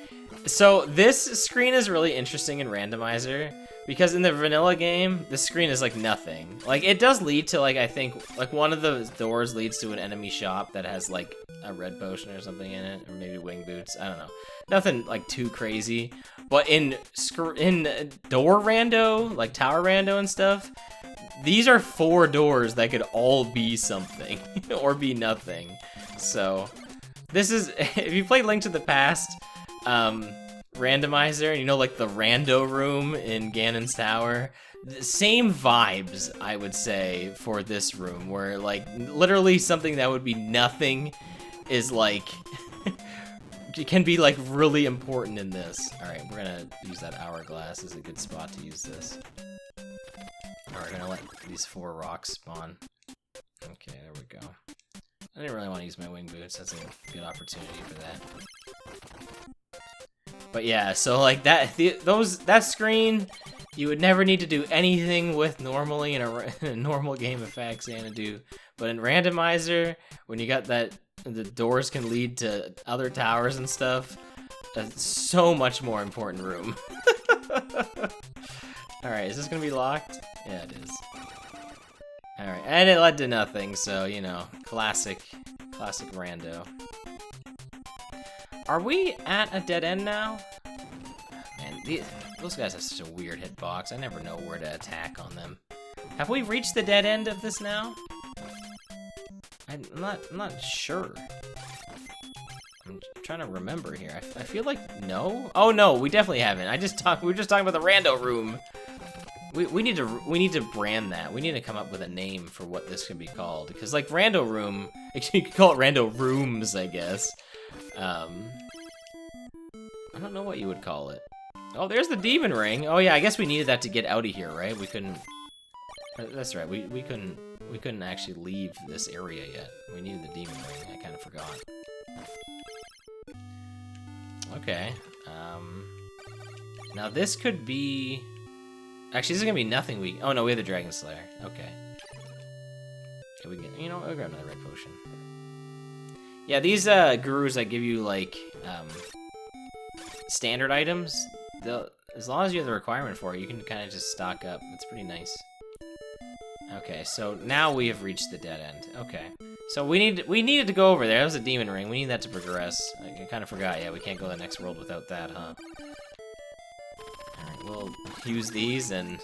So this screen is really interesting in Randomizer because in the vanilla game, the screen is like nothing. Like it does lead to like I think like one of the doors leads to an enemy shop that has like a red potion or something in it, or maybe wing boots. I don't know. Nothing like too crazy. But in door rando, like tower rando and stuff, these are 4 doors that could all be something or be nothing. So this is if you play Link to the Past. Randomizer, you know, like the rando room in Ganon's Tower. The same vibes, I would say, for this room, where like literally something that would be nothing is like it can be like really important in this. All right, we're gonna use that hourglass as a good spot to use this. All right, we're gonna let these 4 rocks spawn. Okay, there we go. I didn't really want to use my wing boots. That's a good opportunity for that. But yeah, so like that screen, you would never need to do anything with normally in a normal game of Faxanadu. But in Randomizer, when you got that, the doors can lead to other towers and stuff. That's so much more important room. All right, is this gonna be locked? Yeah, it is. All right, and it led to nothing. So you know, classic rando. Are we at a dead end now? Man, those guys have such a weird hitbox. I never know where to attack on them. Have we reached the dead end of this now? I'm not sure. I'm trying to remember here. I feel like no. Oh no, we definitely haven't. We were just talking about the rando room. We need to brand that. We need to come up with a name for what this can be called. Because like rando room, actually you could call it rando rooms, I guess. I don't know what you would call it. Oh, there's the demon ring. Oh yeah, I guess we needed that to get out of here, right? We couldn't. That's right. We couldn't actually leave this area yet. We needed the demon ring. I kind of forgot. Okay. Now this could be. Actually, this is gonna be nothing. Oh no, we have the Dragon Slayer. Okay. Okay, we can. You know, I'll grab another red potion. Yeah, these gurus that give you like standard items, as long as you have the requirement for it, you can kind of just stock up. It's pretty nice. Okay, so now we have reached the dead end. Okay, so we needed to go over there. That was a demon ring. We need that to progress. I kind of forgot. Yeah, we can't go to the next world without that, huh? All right, we'll use these and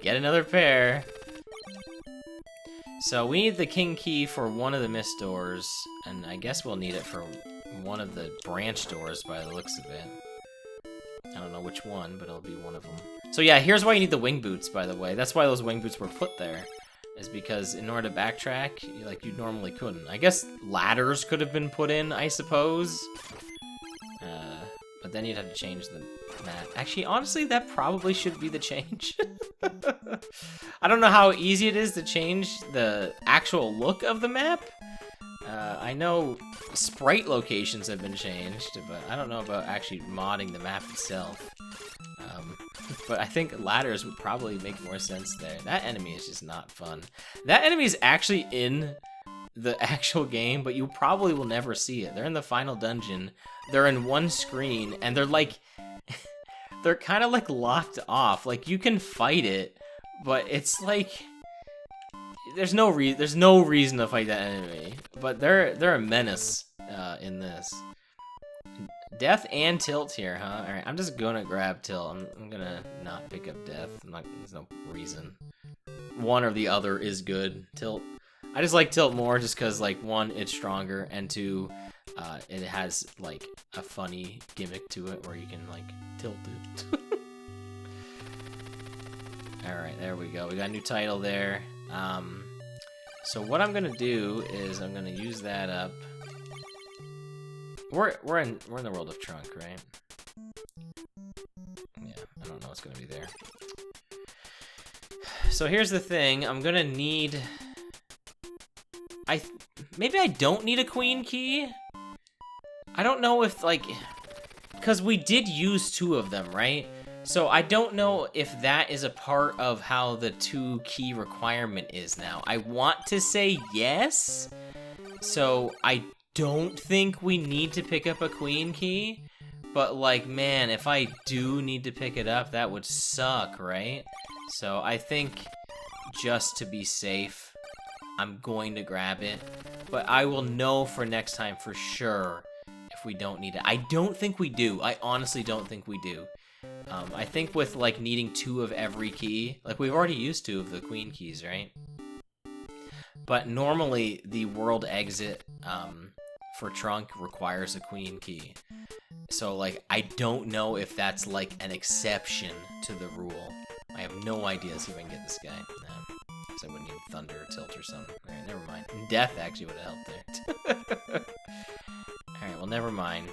get another pair. So we need the king key for one of the mist doors, and I guess we'll need it for one of the branch doors by the looks of it. I don't know which one, but it'll be one of them. So yeah, here's why you need the wing boots, by the way. That's why those wing boots were put there, is because in order to backtrack, you normally couldn't. I guess ladders could have been put in, I suppose. But then you'd have to change the map. Actually, honestly, that probably should be the change. I don't know how easy it is to change the actual look of the map. I know sprite locations have been changed, but I don't know about actually modding the map itself. But I think ladders would probably make more sense there. That enemy is just not fun. That enemy is actually in the actual game, but you probably will never see it. They're in the final dungeon. They're in one screen, and they're like, they're kind of like locked off. Like you can fight it, but it's like there's no reason to fight that enemy. But they're a menace in this. Death and Tilt here, huh? All right, I'm just gonna grab Tilt. I'm gonna not pick up Death. There's no reason. One or the other is good. Tilt. I just like Tilt more just because, like, one, it's stronger, and two, it has, like, a funny gimmick to it where you can, like, tilt it. Alright, there we go. We got a new title there. So what I'm gonna do is I'm gonna use that up. We're in the world of Trunk, right? Yeah, I don't know what's gonna be there. So here's the thing, I'm gonna need... Maybe I don't need a queen key? I don't know if, like... Because we did use 2 of them, right? So I don't know if that is a part of how the 2 key requirement is now. I want to say yes. So I don't think we need to pick up a queen key. But, like, man, if I do need to pick it up, that would suck, right? So I think, just to be safe, I'm going to grab it. But I will know for next time for sure if we don't need it. I don't think we do. I honestly don't think we do. I think with, like, needing 2 of every key, like, we've already used 2 of the queen keys, right? But normally, the world exit for Trunk requires a queen key. So, like, I don't know if that's, like, an exception to the rule. I have no idea. Let's see if I can get this guy. No, because I wouldn't need Thunder or Tilt or something. Alright, never mind. Death actually would have helped there. Alright, well, never mind.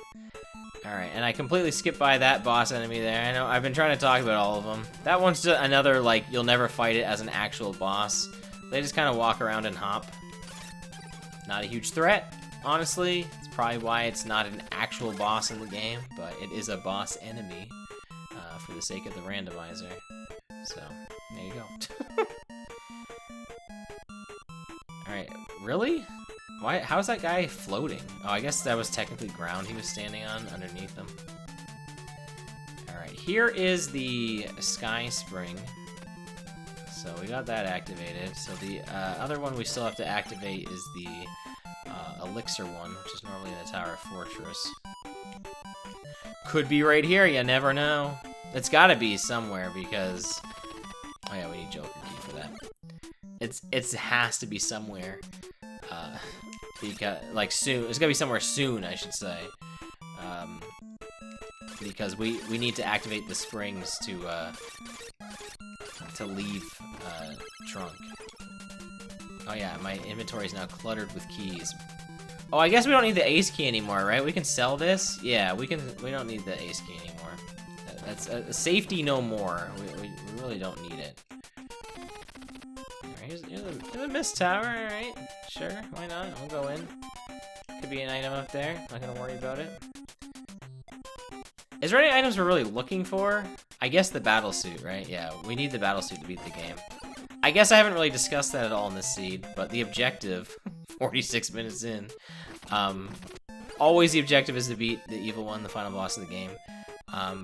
Alright, and I completely skipped by that boss enemy there. I know, I've been trying to talk about all of them. That one's just another, like, you'll never fight it as an actual boss. They just kind of walk around and hop. Not a huge threat, honestly. It's probably why it's not an actual boss in the game, but it is a boss enemy for the sake of the randomizer. So, there you go. Alright, really? Why? How's that guy floating? Oh, I guess that was technically ground he was standing on underneath him. Alright, here is the Sky Spring. So we got that activated. So the other one we still have to activate is the Elixir one, which is normally in the Tower Fortress. Could be right here, you never know. It's gotta be somewhere because... Oh yeah, we need Joker Key for that. It has to be somewhere. Because, like, soon. It's gonna be somewhere soon, I should say. Because we need to activate the springs to leave Trunk. Oh yeah, my inventory is now cluttered with keys. Oh, I guess we don't need the ace key anymore, right? We can sell this? Yeah, we don't need the ace key anymore. That's safety no more. We really don't need it. Alright, here's the mist tower, alright. Sure, why not? We'll go in. Could be an item up there. Not gonna worry about it. Is there any items we're really looking for? I guess the battle suit, right? Yeah, we need the battle suit to beat the game. I guess I haven't really discussed that at all in this seed, but the objective, 46 minutes in, always the objective is to beat the evil one, the final boss of the game.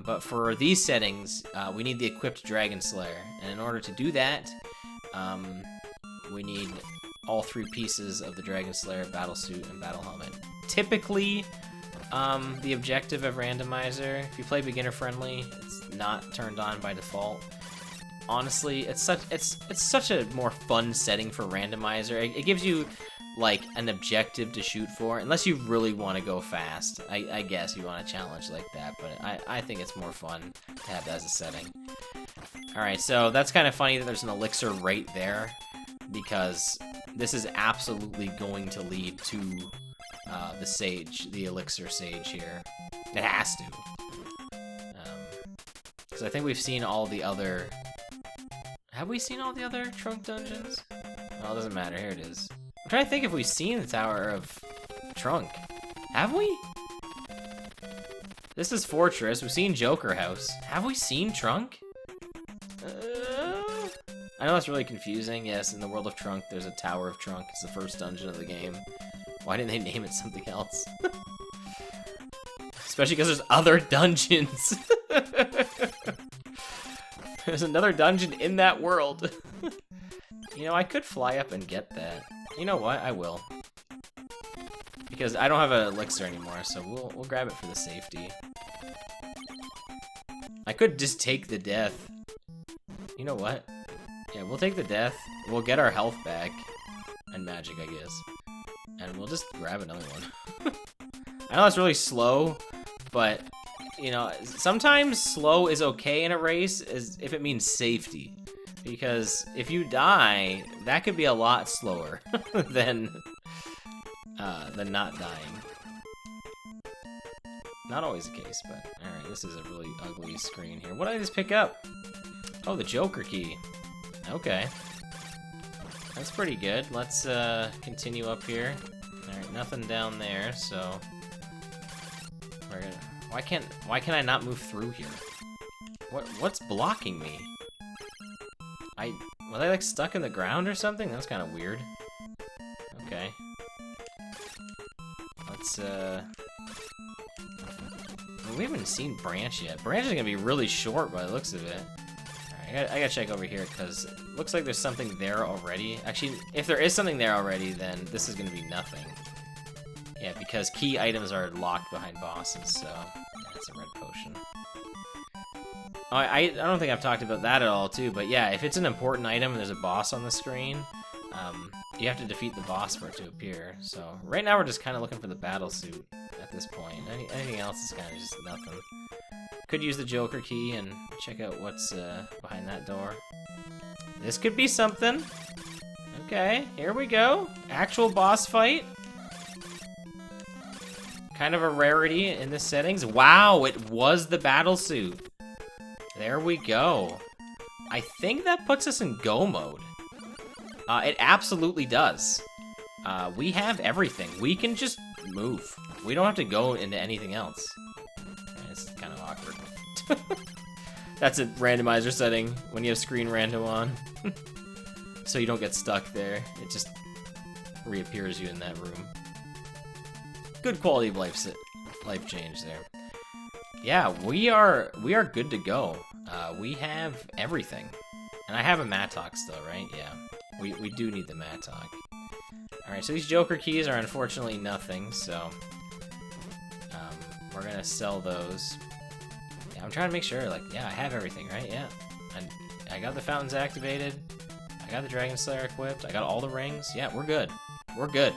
But for these settings, we need the equipped Dragon Slayer, and in order to do that, we need all 3 pieces of the Dragon Slayer battle suit and battle helmet. Typically, the objective of Randomizer, if you play beginner friendly, it's not turned on by default. Honestly, it's such a more fun setting for Randomizer. It gives you, like, an objective to shoot for, unless you really want to go fast. I guess you want a challenge like that, but I think it's more fun to have that as a setting. Alright, so that's kind of funny that there's an elixir right there, because this is absolutely going to lead to the sage, the elixir sage here. It has to. Because I think we've seen all the other... Have we seen all the other Trunk dungeons? Well, it doesn't matter. Here it is. I'm trying to think if we've seen the Tower of Trunk. Have we? This is Fortress. We've seen Joker House. Have we seen Trunk? I know that's really confusing. Yes, in the world of Trunk, there's a Tower of Trunk. It's the first dungeon of the game. Why didn't they name it something else? Especially because there's other dungeons. There's another dungeon in that world. You know, I could fly up and get that. You know what? I will. Because I don't have an elixir anymore, so we'll grab it for the safety. I could just take the death. You know what? Yeah, we'll take the death. We'll get our health back. and magic, I guess. And we'll just grab another one. I know that's really slow, but, you know, sometimes slow is okay in a race if it means safety. Because if you die, that could be a lot slower than not dying. Not always the case, but alright, this is a really ugly screen here. What did I just pick up? Oh, the Joker key. Okay. That's pretty good. Let's continue up here. Alright, nothing down there, so we're gonna... Why can I not move through here? What's blocking me? Was I like stuck in the ground or something? That's kind of weird. Okay. Let's we haven't seen Branch yet. Branch is gonna be really short by the looks of it. Alright, I gotta check over here because it looks like there's something there already. Actually, if there is something there already, then this is gonna be nothing. Yeah, because key items are locked behind bosses, so that's a red potion. Oh, I don't think I've talked about that at all, too, but yeah, if it's an important item and there's a boss on the screen, you have to defeat the boss for it to appear. So right now we're just kind of looking for the battle suit at this point. Anything else is kind of just nothing. Could use the Joker key and check out what's behind that door. This could be something. Okay, here we go. Actual boss fight. Kind of a rarity in the settings. Wow, it was the battle suit. There we go. I think that puts us in go mode. It absolutely does. We have everything. We can just move. We don't have to go into anything else. It's kind of awkward. That's a randomizer setting when you have screen rando on. So you don't get stuck there. It just reappears you in that room. Good quality of life change there. Yeah, we are good to go. We have everything. And I have a Mattock still, right? Yeah. We do need the Mattock. Alright, so these Joker keys are unfortunately nothing, so we're gonna sell those. Yeah, I'm trying to make sure, like, yeah, I have everything, right? Yeah. And I got the fountains activated. I got the Dragon Slayer equipped. I got all the rings. Yeah, we're good. We're good.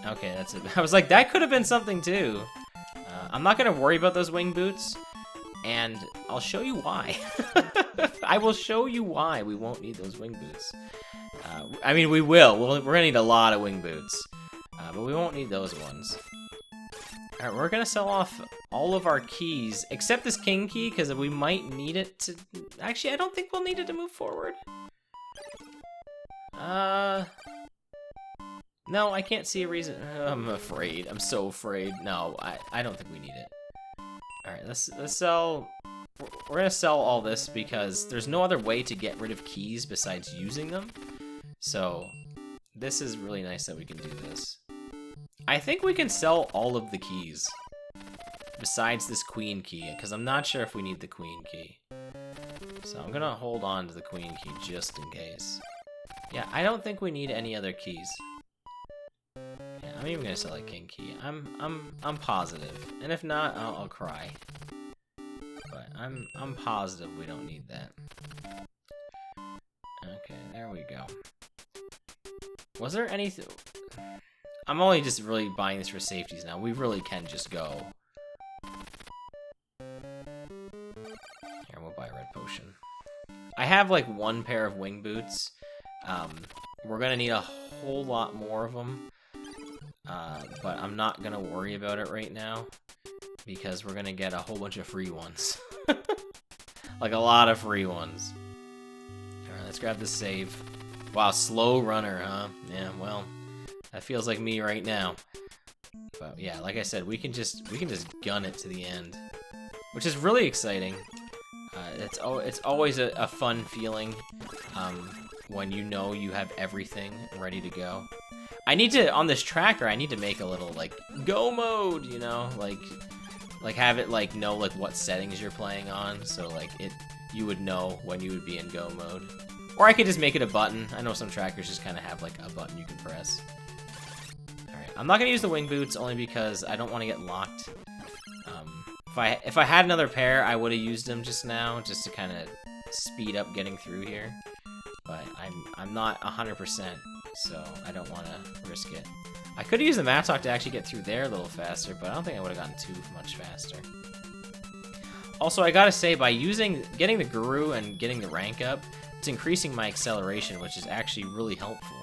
Okay, that's it. I was like, that could have been something too. I'm not gonna worry about those wing boots, and I'll show you why. I will show you why we won't need those wing boots. I mean, we will. We're gonna need a lot of wing boots, but we won't need those ones. All right, we're gonna sell off all of our keys, except this king key, because we might need it to... Actually, I don't think we'll need it to move forward. No, I can't see a reason. I'm afraid. I'm so afraid. No, I don't think we need it. All right, let's sell. We're gonna sell all this because there's no other way to get rid of keys besides using them. So this is really nice that we can do this. I think we can sell all of the keys besides this queen key because I'm not sure if we need the queen key. So I'm gonna hold on to the queen key just in case. Yeah, I don't think we need any other keys. Yeah, I'm even gonna sell a king key. I'm positive, and if not, I'll cry. But I'm positive we don't need that. Okay, there we go. Was there anything? I'm only just really buying this for safeties now. We really can just go. Here, we'll buy a red potion. I have like one pair of wing boots. We're gonna need a whole lot more of them. But I'm not gonna worry about it right now because we're gonna get a whole bunch of free ones. Like a lot of free ones. Alright, let's grab this save. Wow, slow runner, huh? Yeah, well, that feels like me right now. But yeah, like I said, we can just gun it to the end, which is really exciting. It's always a fun feeling when you know you have everything ready to go. I need to, on this tracker, I need to make a little, like, go mode, you know? Like have it, like, know, like, what settings you're playing on, so, like, you would know when you would be in go mode. Or I could just make it a button. I know some trackers just kind of have, like, a button you can press. Alright, I'm not gonna use the wing boots only because I don't want to get locked. If I had another pair, I would have used them just now, just to kind of speed up getting through here. but I'm not 100%, so I don't want to risk it. I could use the map talk to actually get through there a little faster, but I don't think I would have gotten too much faster. Also, I gotta say, by getting the guru and getting the rank up, it's increasing my acceleration, which is actually really helpful.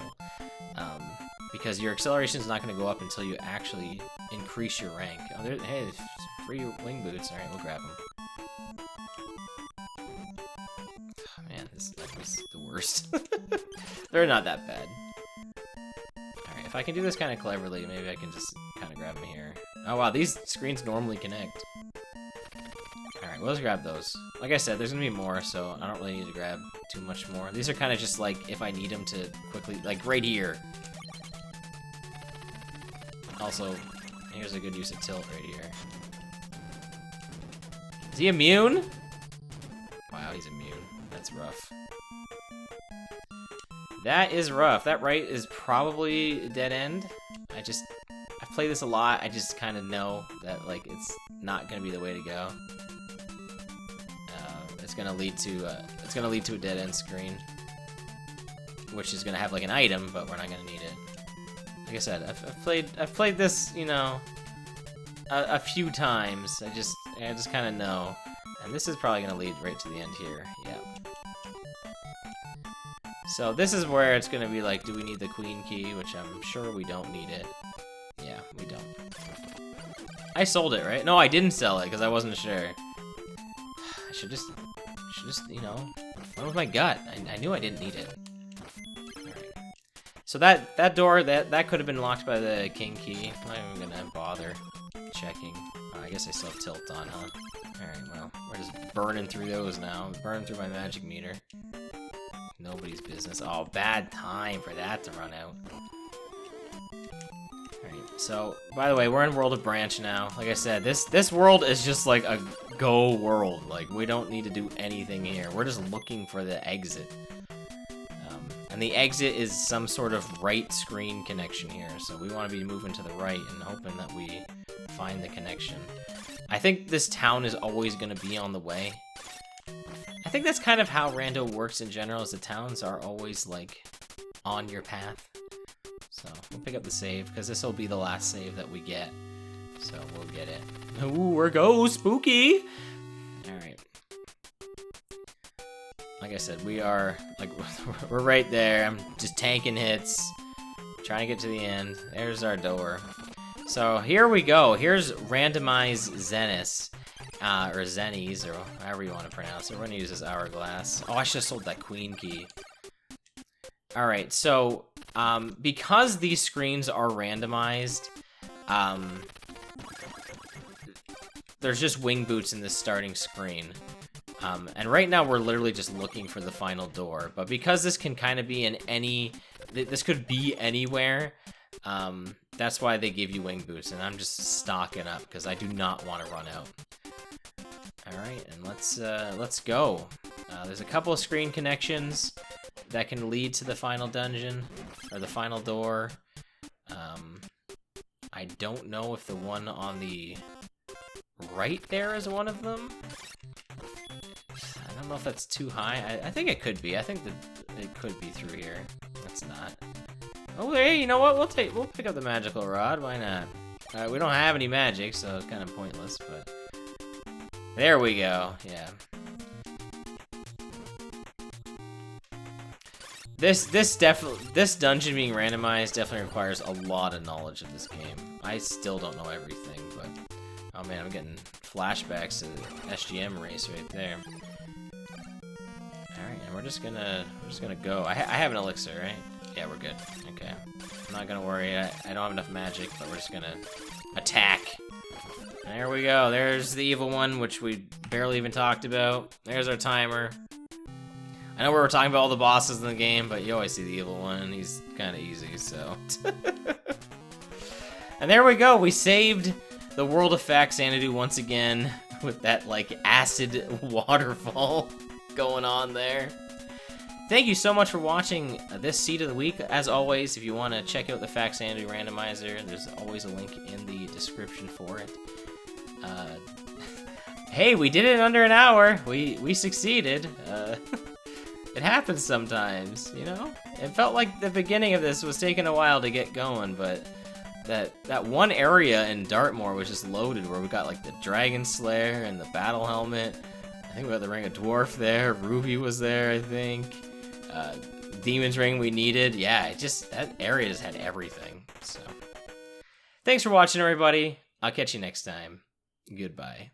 Because your acceleration is not going to go up until you actually increase your rank. Oh, hey, there's free wing boots. All right, we'll grab them. Oh, man, this is the worst. They're not that bad. All right, if I can do this kind of cleverly, maybe I can just kind of grab them here. Oh wow, these screens normally connect. All right, well, let's grab those. Like I said, there's gonna be more, so I don't really need to grab too much more. These are kind of just like if I need them to quickly, like right here. Also, here's a good use of tilt right here. Is he immune? Wow, he's immune. That's rough. That is rough. That right is probably a dead end. I've played this a lot. I just kind of know that like it's not gonna be the way to go. It's gonna lead to a dead end screen, which is gonna have like an item, but we're not gonna need it. Like I said, I've played this, you know, a few times. I just kind of know, and this is probably gonna lead right to the end here. Yeah. So this is where it's gonna be like, do we need the queen key? Which I'm sure we don't need it. Yeah, we don't. I sold it, right? No, I didn't sell it because I wasn't sure. I should just, you know, went with my gut. I knew I didn't need it. So that door, that could have been locked by the king key. I'm not even gonna bother checking. Oh, I guess I still have tilt on, huh? Alright, well, we're just burning through those now. Burning through my magic meter. Nobody's business. Oh, bad time for that to run out. Alright, so, by the way, we're in World of Branch now. Like I said, this world is just like a go world. Like, we don't need to do anything here. We're just looking for the exit. And the exit is some sort of right screen connection here, so we want to be moving to the right and hoping that we find the connection. I think this town is always going to be on the way. I think that's kind of how Rando works in general, is the towns are always, like, on your path. So, we'll pick up the save, because this will be the last save that we get. So, we'll get it. Ooh, we're go spooky! Alright. Like I said, we are, like, we're right there. I'm just tanking hits, trying to get to the end. There's our door. So here we go. Here's randomized Zenis, or Zennies, or however you want to pronounce it. We're going to use this hourglass. Oh, I should have sold that queen key. All right, so because these screens are randomized, there's just wing boots in this starting screen. And right now we're literally just looking for the final door, but because this can kind of be in this could be anywhere, that's why they give you wing boots, and I'm just stocking up because I do not want to run out. All right, and let's go. There's a couple of screen connections that can lead to the final dungeon, or the final door. I don't know if the one on the right there is one of them. I don't know if that's too high. I think it could be. I think that it could be through here. That's not. Oh, hey, you know what? We'll pick up the magical rod. Why not? We don't have any magic, so it's kind of pointless. But there we go. Yeah. This dungeon being randomized definitely requires a lot of knowledge of this game. I still don't know everything, but oh man, I'm getting flashbacks to the SGM race right there. Alright, and we're just gonna go. I have an elixir, right? Yeah, we're good. Okay. I'm not gonna worry. I don't have enough magic, but we're just gonna attack. There we go. There's the evil one, which we barely even talked about. There's our timer. I know we were talking about all the bosses in the game, but you always see the evil one. He's kind of easy, so. And there we go. We saved the world of Faxanadu once again with that, like, acid waterfall going on there. Thank you so much for watching this Seed of the Week. As always, if you want to check out the Faxanadu Randumizer, there's always a link in the description for it. Hey, we did it in under an hour. We succeeded. It happens sometimes, you know? It felt like the beginning of this was taking a while to get going, but that one area in Dartmoor was just loaded where we got like the Dragon Slayer and the Battle Helmet. I think we got the Ring of Dwarf there. Ruby was there, I think. Demon's Ring we needed. Yeah, that area just had everything. So, thanks for watching, everybody. I'll catch you next time. Goodbye.